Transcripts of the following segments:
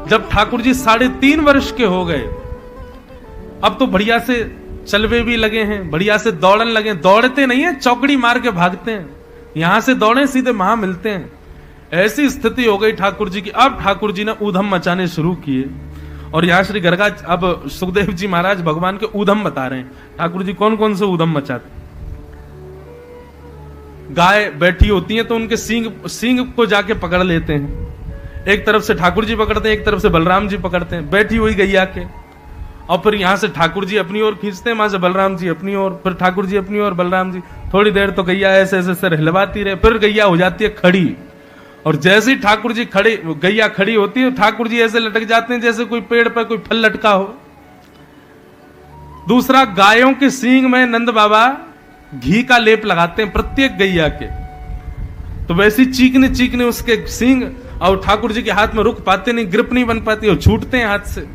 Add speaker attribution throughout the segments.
Speaker 1: जब ठाकुर जी 3.5 वर्ष के हो गए, अब तो बढ़िया से चलवे भी लगे हैं, बढ़िया से दौड़न लगे। दौड़ते नहीं है, चौकड़ी मार के भागते हैं, यहां से दौड़े सीधे वहां मिलते हैं। ऐसी स्थिति हो गई ठाकुर जी की। अब ठाकुर जी ने ऊधम मचाने शुरू किए। और यहां श्री गर्गा अब सुखदेव जी महाराज भगवान के ऊधम बता रहे हैं। ठाकुर जी कौन कौन से ऊधम मचाते? गाय बैठी होती है तो उनके सींग को जाके पकड़ लेते हैं। एक तरफ से ठाकुर जी पकड़ते हैं, एक तरफ से बलराम जी पकड़ते हैं बैठी हुई गैया के। और फिर यहां से ठाकुर जी अपनी ओर खींचते हैं, वहां से बलराम जी अपनी ओर, फिर ठाकुर जी अपनी ओर, बलराम जी। थोड़ी देर तो गैया ऐसे ऐसे सर हिलवाती रहे, फिर गैया हो जाती है खड़ी। और जैसे ही ठाकुर जी खड़े, गैया खड़ी होती है, ठाकुर जी ऐसे लटक जाते हैं जैसे कोई पेड़ पर कोई फल लटका हो। दूसरा, गायों के सींग में नंद बाबा घी का लेप लगाते हैं प्रत्येक गैया के, तो वैसी चीखने चीखने उसके सींग, और ठाकुर जी के हाथ में रुक पाते नहीं, ग्रिप नहीं बन पाती, और छूटते हैं हाथ से।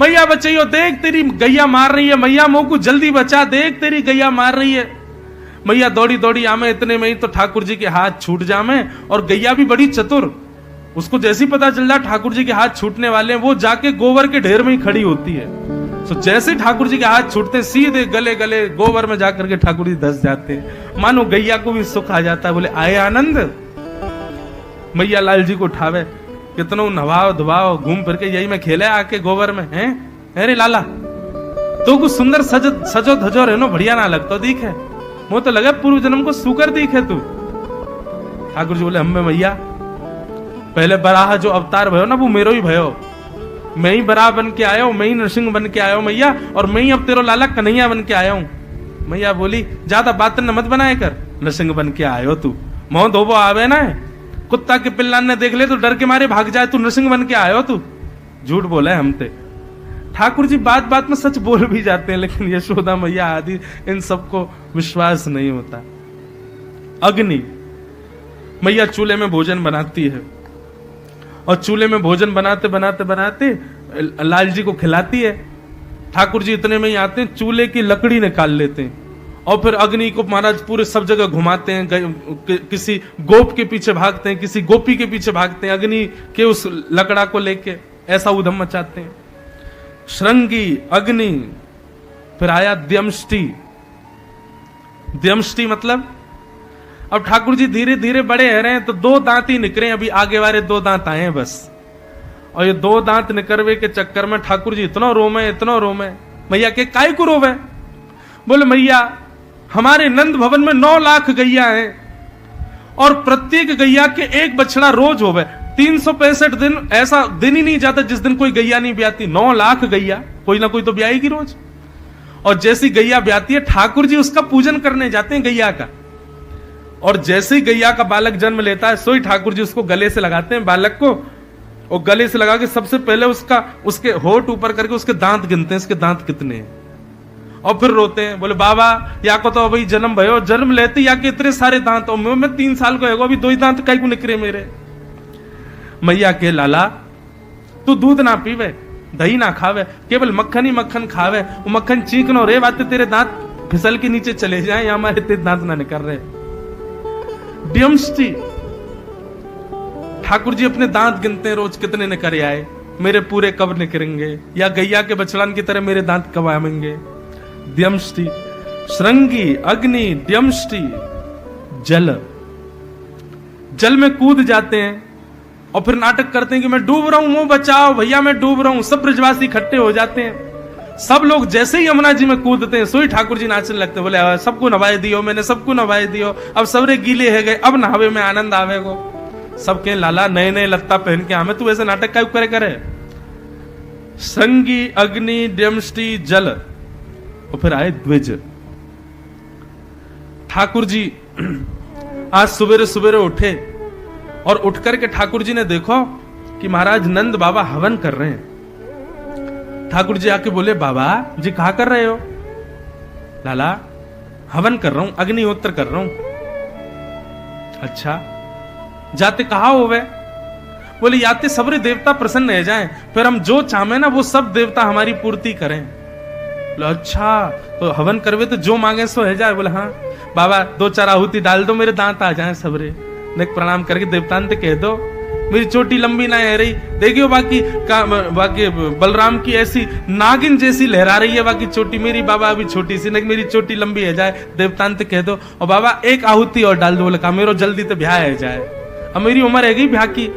Speaker 1: मैया बचाइयो, देख तेरी गैया मार रही है, मैया मोकू जल्दी बचा, देख तेरी गैया मार रही है। मैया दौड़ी दौड़ी आमे, इतने में ही तो ठाकुर जी के हाथ छूट जामे। और गैया भी बड़ी चतुर, उसको जैसे ही पता चल जाए ठाकुर जी के हाथ छूटने वाले हैं, वो जाके गोबर के ढेर में ही खड़ी होती है। तो जैसे ठाकुर जी के हाथ छूटते हैं, सीधे गले गले गोबर में जाकर के ठाकुर जी धस जाते हैं। मानो गैया को भी सुख आ जाता है, बोले आए आनंद। मैया लाल जी को उठावे, कितनों नवाओ धुवाओ, घूम फिर के यही में खेले आके गोबर में। हैं अरे लाला, तो कुछ सुंदर सजो धजो रहनो, बढ़िया ना लगता दिखे, वो तो लगा पूर्व जन्म को सुकर दिखे तू। ठाकुर जी बोले हमें मैया, पहले बराह जो अवतार भयो ना, वो मेरो ही भयो। मैं ही बराह बन के आया हूं, मैं ही नरसिंह बन के आया हूं मैया, और मैं ही अब तेरो लाला कन्हैया बन के आया हूं। मैया बोली ज्यादा बात न मत बनाए कर, नरसिंह बन के आयो तू, मोह धोबो आवे ना, कुत्ता के पिल्लान ने देख ले तो डर के मारे भाग जाए, तू नरसिंह बन के आयो तू। झूठ बोला है हमते। ठाकुर जी बात बात में सच बोल भी जाते हैं, लेकिन यशोदा मैया आदि इन सबको विश्वास नहीं होता। अग्नि, मैया चूल्हे में भोजन बनाती है, और चूल्हे में भोजन बनाते बनाते बनाते लाल जी को खिलाती है। ठाकुर जी इतने में ही आते हैं, चूल्हे की लकड़ी निकाल लेते हैं, और फिर अग्नि को महाराज पूरे सब जगह घुमाते हैं। किसी गोप के पीछे भागते हैं, किसी गोपी के पीछे भागते हैं, अग्नि के उस लकड़ा को लेके ऐसा उधम मचाते हैं। श्रृंगी, अग्नि, फिर आया द्यमष्टि। द्यमष्टि मतलब अब ठाकुर जी धीरे धीरे बड़े हो रहे हैं, तो 2 दांत ही निकले, अभी आगे वाले 2 दांत आए हैं बस। और ये 2 दांत निकलवे के चक्कर में ठाकुर जी इतना रोमे, इतना रोमे। मैया के काय को रोवे? बोले मैया हमारे नंद भवन में 9 लाख गैया हैं, और प्रत्येक गैया के एक बछड़ा रोज होवे। 365 दिन ऐसा दिन ही नहीं जाता जिस दिन कोई गैया नहीं ब्याती। 9 लाख गैया, कोई ना कोई तो ब्याएगी रोज। और जैसी गैया ब्याती है, ठाकुर जी उसका पूजन करने जाते हैं गैया का। और जैसे ही गैया का बालक जन्म लेता है, सोई ठाकुर जी उसको गले से लगाते हैं बालक को, और गले से लगा के सबसे पहले उसके होठ ऊपर करके उसके दांत गिनते हैं, इसके दांत कितने हैं, और फिर रोते हैं। बोले बाबा या को तो अभी जन्म भयो, जन्म लेते या के इतने सारे दांत, और मैं 3 साल को है, अभी 2 ही दांत काई को निकले मेरे। मैया के लाला तू दूध ना पीवे, दही ना खावे, केवल मक्खन ही मक्खन खावे, वो मक्खन चीकनो रे, बात तेरे दांत फिसल के नीचे चले जाए, या हमारे तेरे दांत ना निकल रहे। द्यमष्टि, ठाकुर जी अपने दांत गिनते हैं रोज कितने निकल आए, मेरे पूरे कब निकलेंगे, या गैया के बछड़ान की तरह मेरे दांत कब आएंगे। द्यमष्टि, श्रृंगी, अग्नि, द्यमष्टि। जल, जल में कूद जाते हैं, और फिर नाटक करते हैं कि मैं डूब रहा हूं, वो बचाओ भैया मैं डूब रहा हूं। सब ब्रजवासी इकट्ठे हो जाते हैं, सब लोग जैसे ही यमुना जी में कूदते हैं, सोई ठाकुर जी नाचने लगते हैं। बोले सबको नवाए दियो, मैंने सबको नवाए दियो, अब सबरे गीले है गए, अब नहावे में आनंद आवेगो। सबके लाला नए नए लत्ता पहन के हमें तू ऐसे नाटक का करे। श्रृंगी, अग्नि, द्यमष्टि, जल, और फिर आए द्विज। ठाकुर जी आज सवेरे सवेरे उठे, और उठ करके ठाकुर जी ने देखो कि महाराज नंद बाबा हवन कर रहे हैं। ठाकुर जी आके बोले बाबा जी कहा कर रहे हो? लाला हवन कर रहा हूं, अग्निहोत्र कर रहा हूं। अच्छा जाते कहा होवे? बोले याते सबरे देवता प्रसन्न रह जाएं, फिर हम जो चाहे ना वो सब देवता हमारी पूर्ति करें। बोले अच्छा तो हवन करवे तो जो मांगे सो है जाए। बोले हाँ बाबा 2-4 आहुति डाल दो, मेरे दांत आ जाए सबरे। ने प्रणाम करके देवतांत कह दो मेरी चोटी लंबी ना है रही, देखियो बाकी बलराम की ऐसी नागिन जैसी लहरा रही है बाकी चोटी, मेरी बाबा अभी छोटी सी, नहीं मेरी चोटी लंबी है जाए, देवतांत कह दो और बाबा एक आहुति और डाल दो, बोले कहा मेरो जल्दी तो ब्याह है जाए, अब मेरी उम्र है गई ब्याह की।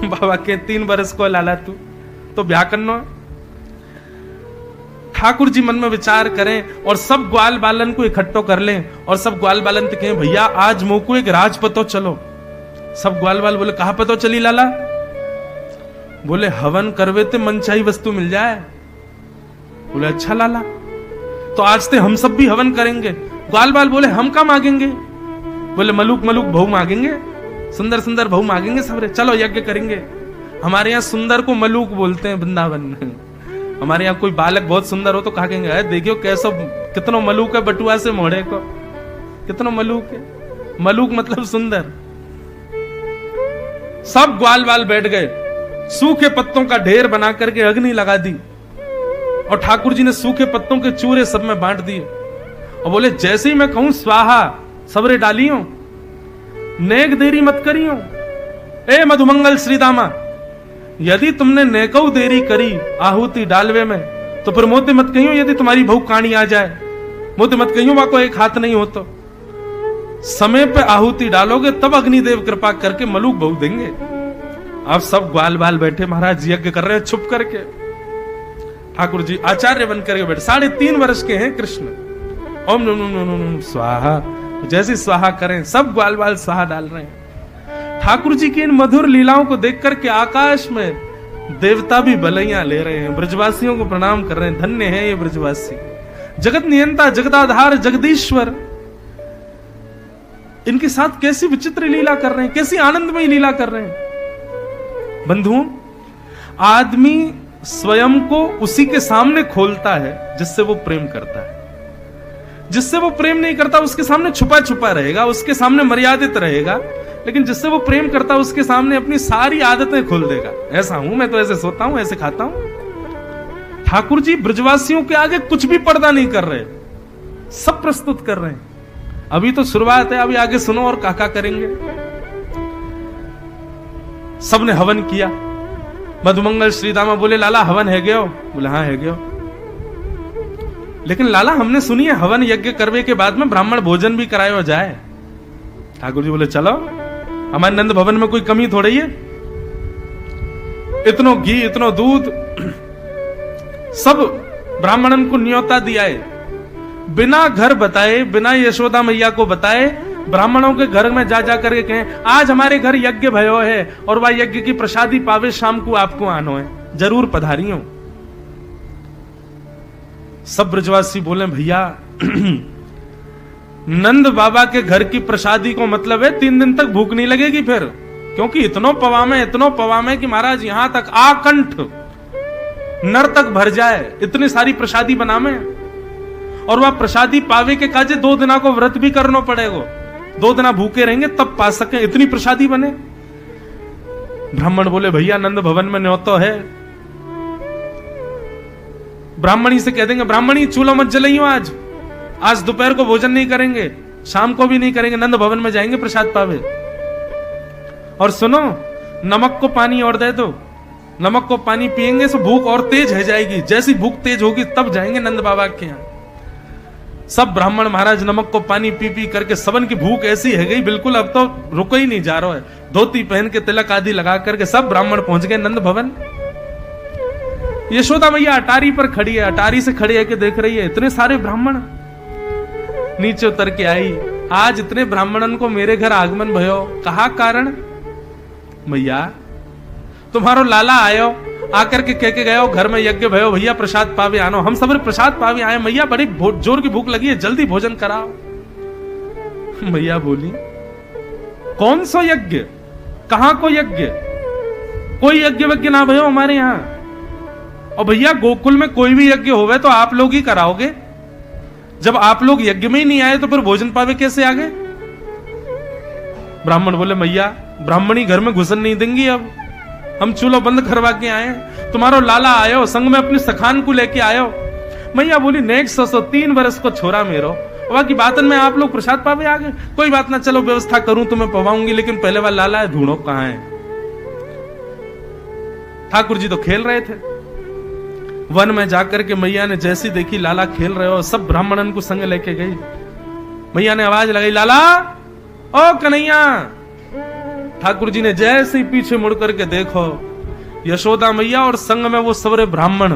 Speaker 1: बाबा के 3 बरस को लाला तू तो ब्याह करना। ठाकुर जी मन में विचार करें और सब ग्वाल बालन को इकट्ठो कर लें और सब ग्वाल बालन तो कहें भैया आज मोको एक राज पतो चलो। सब ग्वाल बाल बोले कहां पतो चली लाला? बोले हवन करवे ते मनचाही वस्तु मिल जाए। बोले अच्छा लाला, तो आज ते हम सब भी हवन करेंगे। ग्वाल बाल बोले हम क्या मांगेंगे? बोले मलूक मलूक बहु मांगेंगे, सुंदर सुंदर बहु मांगेंगे सबरे, चलो यज्ञ करेंगे। हमारे यहाँ सुंदर को मलूक बोलते हैं वृंदावन। हमारे यहाँ कोई बालक बहुत सुंदर हो तो कहा कहेंगे अरे देखियो कैसो कितनो मलूक है बटुआ से मोड़े को, कितनो मलूक है। मलूक मतलब सुंदर। सब ग्वाल बाल बैठ गए, सूखे पत्तों का ढेर बना करके अग्नि लगा दी और ठाकुर जी ने सूखे पत्तों के चूरे सब में बांट दिए और बोले जैसे ही मैं कहूं स्वाहा सबरे डालियो, नेक देरी मत करियो। ए मधुमंगल श्रीदामा, यदि तुमने नेकऊ देरी करी आहुति डालवे में तो फिर मोते मत कहियो यदि तुम्हारी बहू काणी आ जाए, मोते मत कहियो वहां को एक हाथ नहीं हो तो। समय पे आहुति डालोगे तब अग्निदेव कृपा करके मलूक बहू देंगे। अब सब ग्वाल बाल बैठे महाराज यज्ञ कर रहे हैं छुप करके। ठाकुर जी आचार्य बन करके बैठे, 3.5 वर्ष के हैं कृष्ण। ओम नम नम नम नम स्वाहा, जैसी स्वाहा करें सब ग्वाल बाल स्वाहा डाल रहे हैं। ठाकुर जी की इन मधुर लीलाओं को देख करके आकाश में देवता भी बलैया ले रहे हैं, ब्रजवासियों को प्रणाम कर रहे हैं। धन्य है ये ब्रजवासी, जगत नियंता जगदाधार जगदीश्वर। इनके साथ कैसी विचित्र लीला कर रहे हैं, कैसी आनंदमय लीला कर रहे हैं। बंधुओं, आदमी स्वयं को उसी के सामने खोलता है जिससे वो प्रेम करता है। जिससे वो प्रेम नहीं करता उसके सामने छुपा छुपा रहेगा, उसके सामने मर्यादित रहेगा, लेकिन जिससे वो प्रेम करता है उसके सामने अपनी सारी आदतें खोल देगा। ऐसा हूं मैं तो, ऐसे सोता हूं, ऐसे खाता हूं। ठाकुर जी ब्रजवासियों के आगे कुछ भी पर्दा नहीं कर रहे, सब प्रस्तुत कर रहे हैं। अभी तो शुरुआत है, अभी आगे सुनो और काका करेंगे। सबने हवन किया। मधुमंगल श्रीदामा बोले लाला हवन है गयो? बोले हाँ है गयो। लेकिन लाला हमने सुनी है हवन यज्ञ करवे के बाद में ब्राह्मण भोजन भी कराया जाए। ठाकुर जी बोले चलो, हमारे नंद भवन में कोई कमी थोड़ी है। इतनो घी इतनो दूध सब ब्राह्मणन को न्योता दिया है, बिना घर बताए, बिना यशोदा मैया को बताए ब्राह्मणों के घर में जा करके कहें आज हमारे घर यज्ञ भयो है और वह यज्ञ की प्रसादी पावे, शाम को आपको आनो है, जरूर पधारियो। सब ब्रजवासी बोले भैया नंद बाबा के घर की प्रसादी को मतलब है 3 दिन तक भूख नहीं लगेगी फिर, क्योंकि इतनो पवा में कि महाराज यहां तक आकंठ नर तक भर जाए, इतनी सारी प्रसादी बना में। और वह प्रसादी पावे के काजे 2 दिना को व्रत भी करना पड़ेगा, 2 दिना भूखे रहेंगे तब पा सके, इतनी प्रसादी बने। ब्राह्मण बोले भैया नंद भवन में न्योतो है। ब्राह्मणी से कह देंगे ब्राह्मणी चूल्हा मत जलाइयो, आज दोपहर को भोजन नहीं करेंगे, शाम को भी नहीं करेंगे, नंद भवन में जाएंगे प्रसाद पावे। और सुनो नमक को पानी और दे दो, नमक को पानी पिएंगे तो भूख और तेज हो जाएगी, जैसी भूख तेज होगी तब जाएंगे नंद बाबा के यहाँ। सब ब्राह्मण महाराज नमक को पानी पी पी करके सबन की भूख ऐसी है गई बिल्कुल अब तो रुको ही नहीं जा रहा है। धोती पहन के तिलक आदि लगा करके सब ब्राह्मण पहुंच गए नंद भवन। यशोदा मैया अटारी पर खड़ी है, अटारी से खड़ी है कि देख रही है इतने सारे ब्राह्मण। नीचे उतर के आई, आज इतने ब्राह्मणन को मेरे घर आगमन भयो, कहा कारण? मैया तुम्हारो लाला आयो, आकर के कह के गयो घर में यज्ञ भयो, भैया प्रसाद पावे आनो। हम सब प्रसाद पावे आए, मैया बड़ी जोर की भूख लगी है, जल्दी भोजन कराओ। मैया बोली कौन सा यज्ञ, कहां को यज्ञ? कोई यज्ञ वज्ञ ना भयो हमारे यहाँ। और भैया गोकुल में कोई भी यज्ञ होवे तो आप लोग ही कराओगे, जब आप लोग यज्ञ में ही नहीं आए तो फिर भोजन पावे कैसे आगे? ब्राह्मण बोले मैया ब्राह्मणी घर में घुसन नहीं देंगी, अब हम चूल्हा बंद करवा के आए, तुम्हारो लाला आयो संग में अपनी सखान को लेके आयो। मैया बोली नेक्स्ट 3 वर्ष को छोरा मेरो, बाकी बातन में आप लोग प्रसाद पावे आगे, कोई बात ना, चलो व्यवस्था करूं तुम्हें पवाऊंगी, लेकिन पहले वाला लाला है ढूंढो कहां है। ठाकुर जी तो खेल रहे थे। वन में जाकर के मैया ने जैसी देखी लाला खेल रहे हो, सब ब्राह्मणन को संग लेके गई। मैया ने आवाज लगाई, लाला ओ कन्हैया। ठाकुर जी ने जैसे ही पीछे मुड़ करके देखो, यशोदा मैया और संग में वो सबरे ब्राह्मण।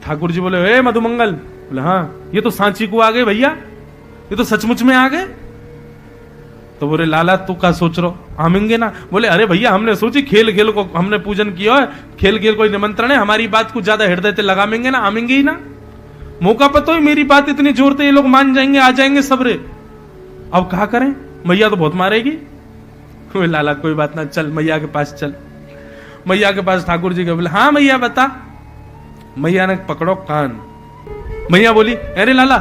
Speaker 1: ठाकुर जी बोले, ए मधुमंगल। बोले हाँ, ये तो सांची को आ गए भैया, ये तो सचमुच में आ गए। तो बोले लाला तू क्या सोच रहा, आमेंगे ना? बोले अरे भैया हमने सोची खेल खेल को हमने पूजन किया है, खेल खेल कोई निमंत्रण है, हमारी बात को ज्यादा हृदय से लगामेंगे ना, आमेंगे ही ना। मौका पता ही मेरी बात इतनी जोर से ये लोग मान जाएंगे, आ जाएंगे सबरे। अब कहा करें, मैया तो बहुत मारेगी। बोले लाला कोई बात ना, चल मैया के पास चल। मैया के पास ठाकुर जी के बोले हाँ मैया बता। मैया ने पकड़ो कान। मैया बोली अरे लाला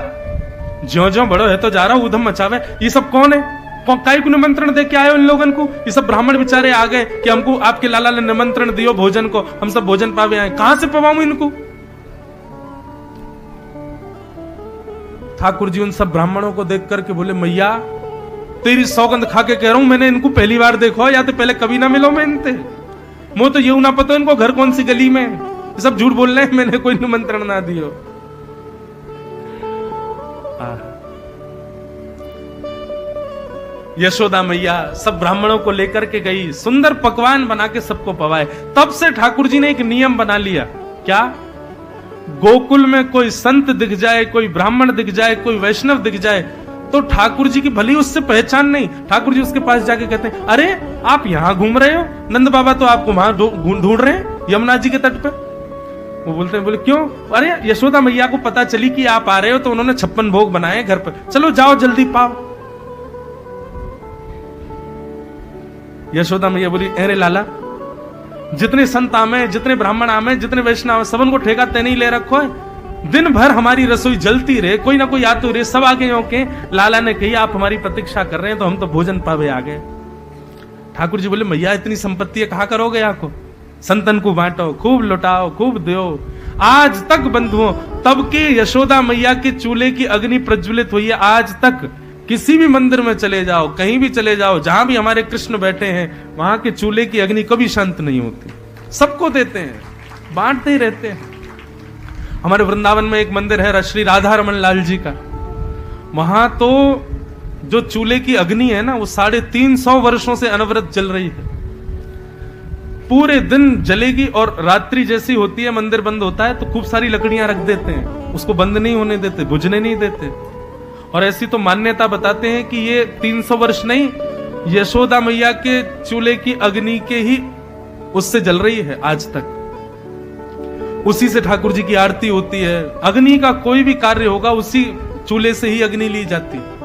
Speaker 1: ज्यो ज्यो बड़ो है तो जा रहा हूं उधम मचावे, ये सब कौन है? काय को निमंत्रण दे के आए हो इन लोगन को? ये सब ब्राह्मण बेचारे आ गए कि हमको आपके लाला ने निमंत्रण दियो भोजन को, हम सब भोजन पावे आए, कहां से पवाऊं इनको? ठाकुर जी उन सब ब्राह्मणों को देख करके बोले मैया तेरी सौगंध खा के कह रहा हूं, मैंने इनको पहली बार देखो, या तो पहले कभी ना मिलो मैं इनसे। मुझे तो ये ना पता इनको घर कौन सी गली में, सब झूठ बोल रहे हैं, मैंने कोई निमंत्रण ना दियो। यशोदा मैया सब ब्राह्मणों को लेकर के गई, सुंदर पकवान बना के सबको पवाए। तब से ठाकुर जी ने एक नियम बना लिया, क्या? गोकुल में कोई संत दिख जाए, कोई ब्राह्मण दिख जाए, कोई वैष्णव दिख जाए, तो ठाकुर जी की भली उससे पहचान नहीं, ठाकुर जी उसके पास जाके कहते हैं अरे आप यहां घूम रहे हो, नंद बाबा तो आपको वहां ढूंढ रहे हैं यमुना जी के तट पे। वो बोलते हैं, बोले क्यों? अरे यशोदा मैया को पता चली कि आप आ रहे हो तो उन्होंने 56 भोग बनाए घर पर, चलो जाओ जल्दी पाओ। यशोदा मैया बोली अरे लाला जितने संत आमे, जितने ब्राह्मण आमे, जितने वैष्णव आमे, सब उनको ठेका ते नहीं ले रखो है, दिन भर हमारी रसोई जलती रहे, कोई ना कोई आते रहे, सब आगे होके। लाला ने कही आप हमारी प्रतीक्षा कर रहे हैं तो हम तो भोजन पावे आ गए। ठाकुर जी बोले मैया इतनी संपत्ति कहा करोगे, आपको संतन को बांटो, खूब लुटाओ, खूब दो। आज तक बंधुओं तब के यशोदा मैया के चूल्हे की अग्नि प्रज्वलित हुई है, आज तक किसी भी मंदिर में चले जाओ, कहीं भी चले जाओ, जहां भी हमारे कृष्ण बैठे हैं, वहां के चूल्हे की अग्नि कभी शांत नहीं होती, सबको देते हैं, बांटते ही रहते हैं। हमारे वृंदावन में एक मंदिर है श्री राधा रमन लाल जी का, वहां तो जो चूल्हे की अग्नि है ना वो 350 वर्षों से अनवरत जल रही है, पूरे दिन जलेगी, और रात्रि जैसी होती है मंदिर बंद होता है तो खूब सारी लकड़ियां रख देते हैं, उसको बंद नहीं होने देते, बुझने नहीं देते। और ऐसी तो मान्यता बताते हैं कि ये 300 वर्ष नहीं, यशोदा मैया के चूल्हे की अग्नि के ही उससे जल रही है आज तक। उसी से ठाकुर जी की आरती होती है, अग्नि का कोई भी कार्य होगा उसी चूल्हे से ही अग्नि ली जाती है।